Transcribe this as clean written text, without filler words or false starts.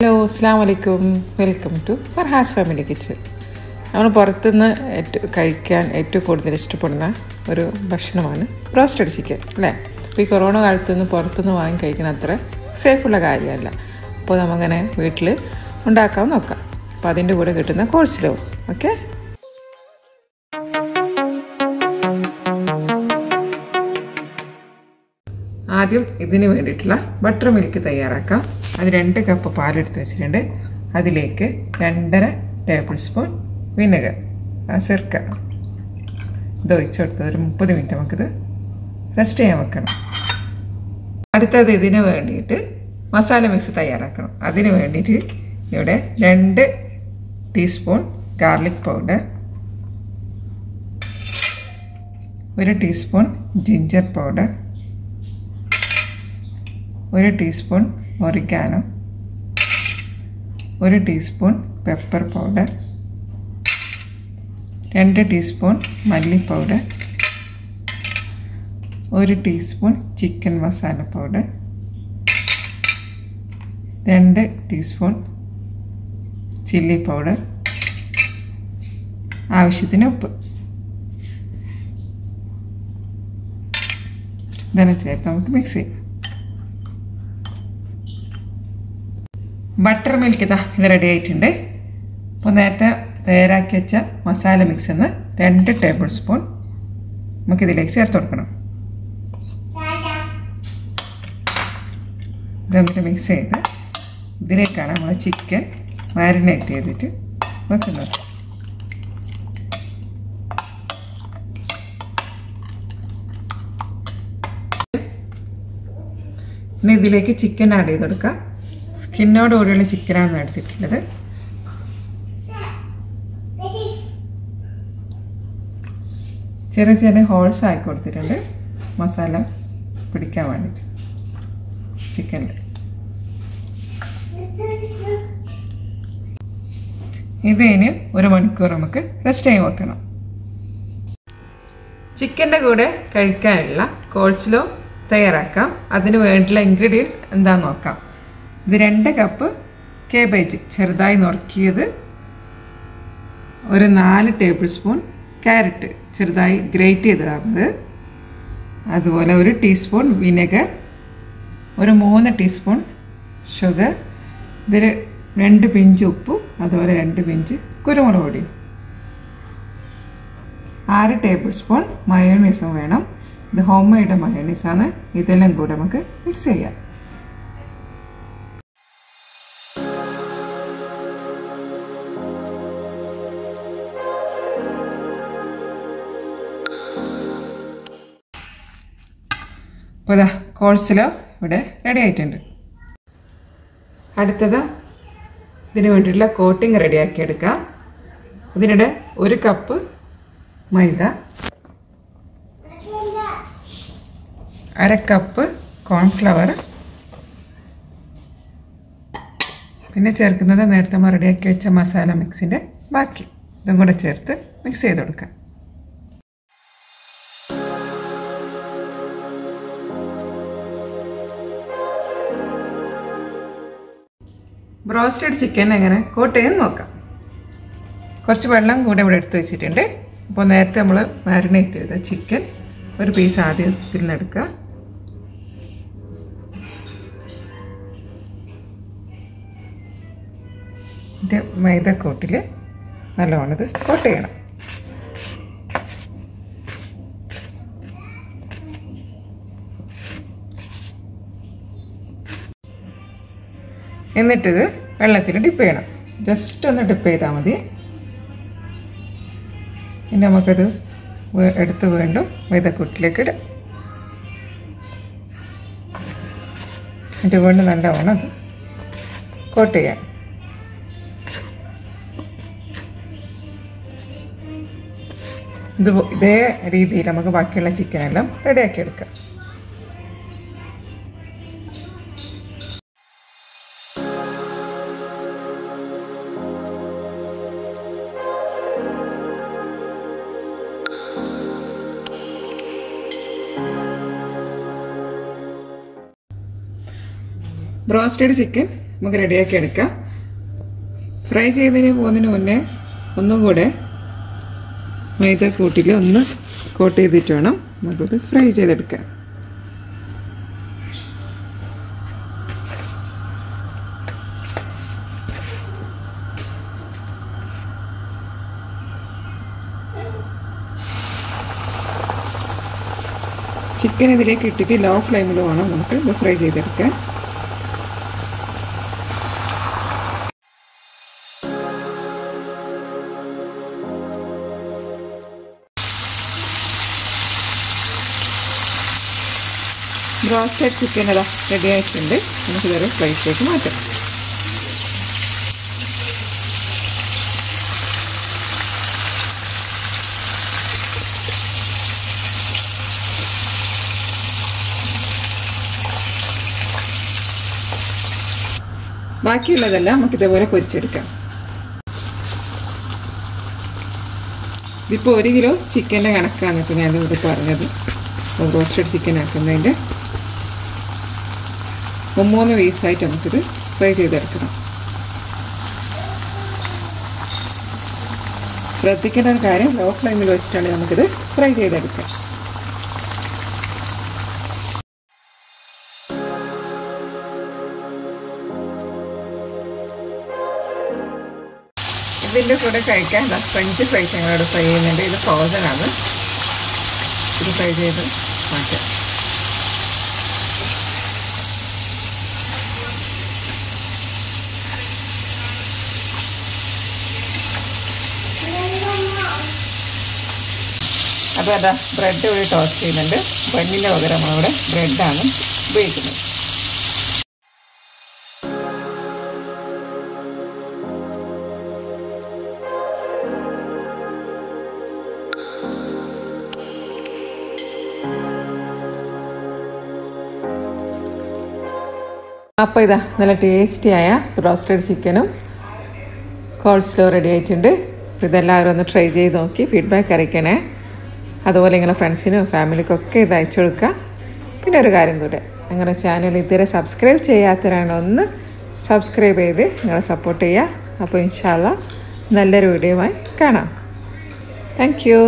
Hello, Assalamu alaikum. Welcome to Farhaf's Family Kitchen. നമ്മൾ പുറത്തുനിന്ന് കഴിക്കാൻ ഏറ്റവും കൂടുതൽ ഇഷ്ടപ്പെടുന്ന ഒരു ഭക്ഷണമാണ് ബ്രോസ്റ്റഡ് ചിക്കൻ അല്ലേ? ഇപ്പോൾ ഈ കൊറോണ കാലത്തുനിന്ന് പുറത്തുനിന്ന് വാങ്ങി കഴിക്കുന്ന അത്ര സേഫുള്ള കാര്യമല്ല. അപ്പോൾ നമുക്കങ്ങനെ വീട്ടിൽ ഉണ്ടാക്കാൻ നോക്കാം. അപ്പോൾ അതിൻ്റെ കൂടെ കിട്ടുന്ന കോൾസ്ലോ ഓക്കെ. ആദ്യം ഇതിന് വേണ്ടിയിട്ടുള്ള ബട്ടർ മിൽക്ക് തയ്യാറാക്കാം. അത് 2 കപ്പ് പാലെടുത്ത് വെച്ചിട്ടുണ്ട്. അതിലേക്ക് 2.5 ടേബിൾ സ്പൂൺ വിനെഗർ സിർക്ക ഇത് ഒഴിച്ചെടുത്ത് ഒരു 30 മിനിറ്റ് നമുക്കിത് റെസ്റ്റ് ചെയ്യാൻ വെക്കണം. അടുത്തത് ഇതിന് വേണ്ടിയിട്ട് മസാല മിക്സ് തയ്യാറാക്കണം. അതിന് വേണ്ടിയിട്ട് ഇവിടെ 2 teaspoon garlic powder, 1 teaspoon ginger powder, 1 teaspoon oregano, 1 teaspoon pepper powder, 2 teaspoon മല്ലി powder, 1 teaspoon chicken masala powder, 2 teaspoon chilli powder, ആവശ്യത്തിന് ഉപ്പ്. ഇതെല്ലാം ചേർത്ത് നമുക്ക് മിക്സ് ചെയ്യാം. ബട്ടർ മിൽക്ക് ഇത് റെഡി ആയിട്ടുണ്ട്. അപ്പോൾ നേരത്തെ തയ്യാറാക്കി വെച്ച മസാല മിക്സിൽ നിന്ന് 2 ടേബിൾ സ്പൂൺ നമുക്കിതിലേക്ക് ചേർത്ത് കൊടുക്കണം. ഇതെന്നിട്ട് മിക്സ് ചെയ്ത് ഇതിലേക്കാണ് നമ്മൾ ചിക്കൻ മാരിനേറ്റ് ചെയ്തിട്ട് വെക്കുന്നത്. ഇനി ഇതിലേക്ക് ചിക്കൻ ആഡ് ചെയ്ത് കൊടുക്കാം. സ്കിന്നോടുകൂടിയുള്ള ചിക്കനാണ് എടുത്തിട്ടുള്ളത്. ചെറിയ ചെറിയ ഹോൾസ് ആക്കി കൊടുത്തിട്ടുണ്ട് മസാല പിടിക്കാൻ വേണ്ടിയിട്ട് ചിക്കനിൽ. ഇതിന് 1 മണിക്കൂർ നമുക്ക് റെസ്റ്റ് ചെയ്യാൻ വെക്കണം. ചിക്കൻ്റെ കൂടെ കഴിക്കാനുള്ള കോൾസ്ലോ തയ്യാറാക്കാം. അതിന് വേണ്ടിയുള്ള ഇൻഗ്രീഡിയൻസ് എന്താണെന്ന് നോക്കാം. ഇത് 2 കപ്പ് കേബേജ് ചെറുതായി നുറുക്കിയത്, ഒരു 4 ടേബിൾ സ്പൂൺ ക്യാരറ്റ് ചെറുതായി ഗ്രേറ്റ് ചെയ്തതാണ്, അതുപോലെ 1 ടീസ്പൂൺ വിനെഗർ, ഒരു 3 ടീസ്പൂൺ ഷുഗർ, ഇതിൽ 2 പിഞ്ച് ഉപ്പും അതുപോലെ 2 പിഞ്ച് കുരുമുളക് പൊടി, 6 ടേബിൾ സ്പൂൺ മയോണൈസും വേണം. ഇത് ഹോം മെയ്ഡ് മയോണൈസാണ്. ഇതെല്ലാം കൂടെ നമുക്ക് മിക്സ് ചെയ്യാം. അപ്പോൾ ഇതാ കോൾസ്ലോ ഇവിടെ റെഡി ആയിട്ടുണ്ട്. അടുത്തത് ഇതിന് വേണ്ടിയിട്ടുള്ള കോട്ടിങ് റെഡിയാക്കി എടുക്കാം. ഇതിനിടെ 1 കപ്പ് മൈദ, 1/2 കപ്പ് കോൺഫ്ലവർ, പിന്നെ ചേർക്കുന്നത് നേരത്തെ നമ്മൾ റെഡിയാക്കി വെച്ച മസാല മിക്സിൻ്റെ ബാക്കി ഇതും കൂടെ ചേർത്ത് മിക്സ് ചെയ്ത് കൊടുക്കാം. ബ്രോസ്റ്റഡ് ചിക്കൻ എങ്ങനെ കോട്ട് ചെയ്ത് നോക്കാം. കുറച്ച് വെള്ളം കൂടെ ഇവിടെ എടുത്ത് വെച്ചിട്ടുണ്ട്. അപ്പോൾ നേരത്തെ നമ്മൾ മാരിനേറ്റ് ചെയ്ത ചിക്കൻ ഒരു പീസ് ആദ്യം തിരിഞ്ഞെടുക്കുക. എന്നിട്ട് മൈദക്കോട്ടിൽ നല്ലോണം ഇത് കോട്ട് ചെയ്യണം. എന്നിട്ടിത് വെള്ളത്തിൽ ഡിപ്പ് ചെയ്യണം. ജസ്റ്റ് ഒന്ന് ഡിപ്പ് ചെയ്താൽ മതി. ഇനി നമുക്കത് എടുത്ത് വീണ്ടും മൈദക്കൂട്ടിലേക്ക് ഇടാം. എന്നിട്ട് വീണ്ടും നല്ലവണ്ണം അത് കോട്ട് ചെയ്യാം. ഇതേ രീതിയിൽ നമുക്ക് ബാക്കിയുള്ള ചിക്കനെല്ലാം റെഡിയാക്കി എടുക്കാം. Broasted chicken നമുക്ക് റെഡിയാക്കി എടുക്കാം. ഫ്രൈ ചെയ്തതിന് പോകുന്നതിന് മുന്നേ ഒന്നും കൂടെ മൈദ കൂട്ടിൽ ഒന്ന് കോട്ട് ചെയ്തിട്ട് വേണം നമുക്കത് ഫ്രൈ ചെയ്തെടുക്കാം. ചിക്കൻ ഇതിലേക്ക് ഇട്ടിട്ട് ലോ ഫ്ലെയിമിൽ വേണം നമുക്ക് ഇത് ഫ്രൈ ചെയ്തെടുക്കാൻ. ബ്രോസ്റ്റഡ് ചിക്കൻ അതാ റെഡി ആയിട്ടുണ്ട്. നമുക്കിതൊരു പ്ലേറ്റിലേക്ക് മാറ്റാം. ബാക്കിയുള്ളതെല്ലാം നമുക്ക് ഇതേപോലെ പൊരിച്ചെടുക്കാം. ഇതിപ്പോൾ 1 കിലോ ചിക്കൻ്റെ കണക്കാണ് ഇപ്പോൾ ഞാനിവിടെ പറഞ്ഞത്. റോസ്റ്റഡ് ചിക്കൻ ആക്കുന്നതിൻ്റെ 3 പീസായിട്ട് നമുക്കിത് ഫ്രൈ ചെയ്തെടുക്കണം. ശ്രദ്ധിക്കേണ്ട ഒരു കാര്യം, ലോ ഫ്ലെയിമിൽ വെച്ചിട്ടാണ് നമുക്കിത് ഫ്രൈ ചെയ്തെടുക്കാം. ഇതിൻ്റെ കൂടെ കഴിക്കാൻ ഫ്രഞ്ച് ഫ്രൈസ് ഞങ്ങളോട് ഫ്രൈ ചെയ്യുന്നുണ്ട്. ഇത് ഫ്രോസനാണ്. ഇത് ഫ്രൈ ചെയ്ത് മാറ്റാം. അപ്പോൾ അതാ ബ്രെഡ് ഇവിടെ ടോസ്റ്റ് ചെയ്യുന്നുണ്ട്. ബണ്ണിൻ്റെ പകരം അവിടെ ബ്രെഡാണ് ഉപയോഗിക്കുന്നത്. അപ്പോൾ ഇതാ നല്ല ടേസ്റ്റിയായ റോസ്റ്റഡ് ചിക്കനും കോൾസ്ലോ റെഡി ആയിട്ടുണ്ട്. ഇതെല്ലാവരും ഒന്ന് ട്രൈ ചെയ്ത് നോക്കി ഫീഡ്ബാക്ക് അറിയിക്കണേ. അതുപോലെ നിങ്ങളുടെ ഫ്രണ്ട്സിനും ഫാമിലിക്കൊക്കെ ഇത് അയച്ചു കൊടുക്കുക. പിന്നെ ഒരു കാര്യം കൂടെ, നിങ്ങളുടെ ചാനൽ ഇതുവരെ സബ്സ്ക്രൈബ് ചെയ്യാത്തവരാണ് ഒന്ന് സബ്സ്ക്രൈബ് ചെയ്ത് നിങ്ങളെ സപ്പോർട്ട് ചെയ്യുക. അപ്പോൾ ഇൻഷാ അല്ലാഹ് നല്ലൊരു വീഡിയോയുമായി കാണാം. Thank you.